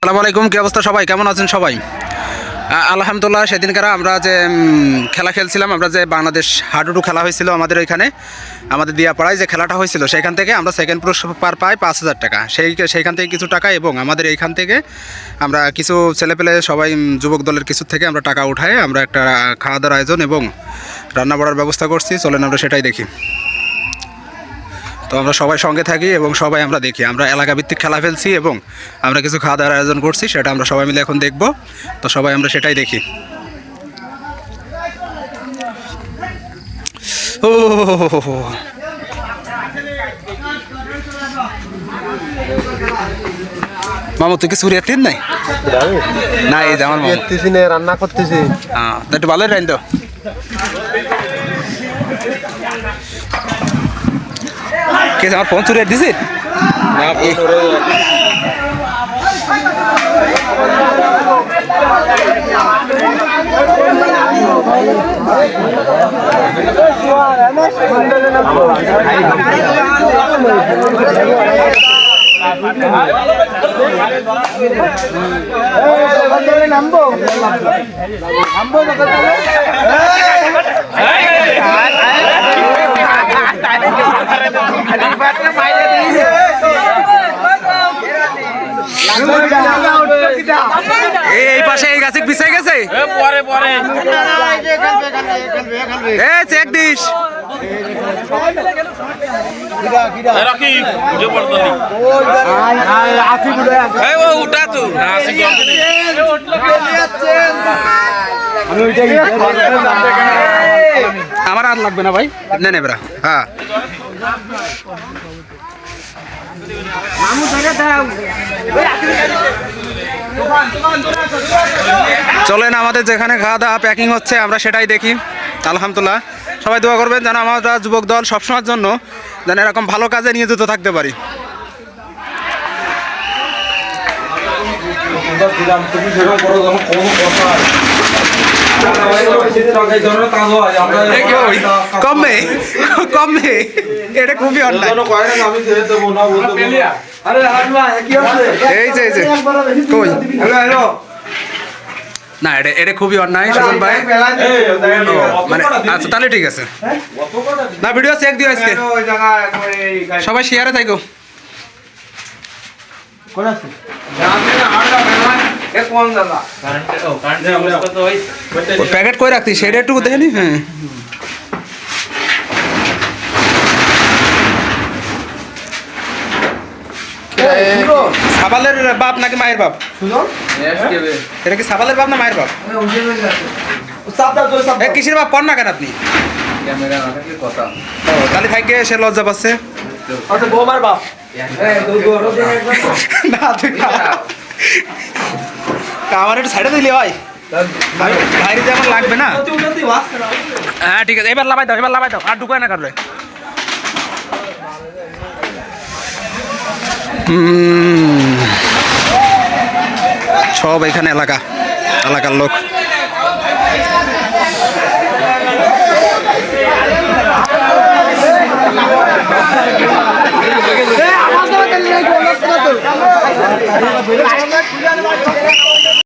আসসালামু আলাইকুম, কি অবস্থা সবাই? কেমন আছেন সবাই? আলহামদুলিল্লাহ। সেদিনকার আমরা যে খেলা খেলছিলাম, আমরা যে বাংলাদেশ হাডুডু খেলা হয়েছিল আমাদের ওইখানে, আমাদের দিয়াপাড়ায় যে খেলাটা হয়েছিল, সেখান থেকে আমরা সেকেন্ড পুরস্কার পাই 5,000 টাকা। সেইখান থেকে কিছু টাকা এবং আমাদের এইখান থেকে আমরা কিছু ছেলেপেলে সবাই যুবক দলের কিছু থেকে আমরা টাকা উঠাই, আমরা একটা খাওয়া দাওয়ার আয়োজন এবং রান্না বাড়ার ব্যবস্থা করছি। চলেন আমরা সেটাই দেখি। তো আমরা সবাই সঙ্গে থাকি এবং সবাই আমরা দেখি। আমরা এলাকাভিত্তিক খেলা ফেলছি এবং আমরা কিছু খাওয়া দাওয়ার আয়োজন করছি, সেটা আমরা সবাই মিলে এখন দেখব। তো সবাই আমরা সেটাই দেখি। ও মামু, তুই কি সুরিয়া তিন নাই? না, এই যে আমার রান্না করতেছি। হ্যাঁ, একটু ভালোই রাইন তো। কে আমার ফোন চুরি দিছি? এই পাশে এই গাছে পিছাই গেছে। Check this. আমার আর লাগবে না ভাই, নে নে বেড়া। হ্যাঁ, চলেন আমাদের যেখানে খাওয়া দাওয়া প্যাকিং হচ্ছে আমরা সেটাই দেখি। আলহামদুলিল্লাহ, সবাই দোয়া করবেন যেন আমরা যুবক দল সবসময়ের জন্য যেন এরকম ভালো কাজে নিয়োজিত থাকতে পারি। কমে কমে, এটা খুবই অন্যায়। এই যে কই না, এটা খুবই অন্যায় সুজন ভাই। মানে আচ্ছা, তাহলে ঠিক আছে। না, ভিডিও চেক দিও আজকে, সবাই শেয়ারে থাকো। প্যাকেট করে রাখতি সেটা একটু দেখে নি। হ্যাঁ, সাবালের বাপ নাকি মায়ের বাপ? এটা কি সাবালের বাপ না মায়ের বাপ? কিসের বাপ কর না কেন আপনি? তাহলে ভাইকে সে লজ্জা পাচ্ছে। আমার একটু সাইডে দিলি হয়, বাইরে যেমন লাগবে না। হ্যাঁ ঠিক আছে, এবার লাভাই দাও, এবার লাভাই দাও, আর ঢুকায় না কাটলে। সব এখানে এলাকার লোক।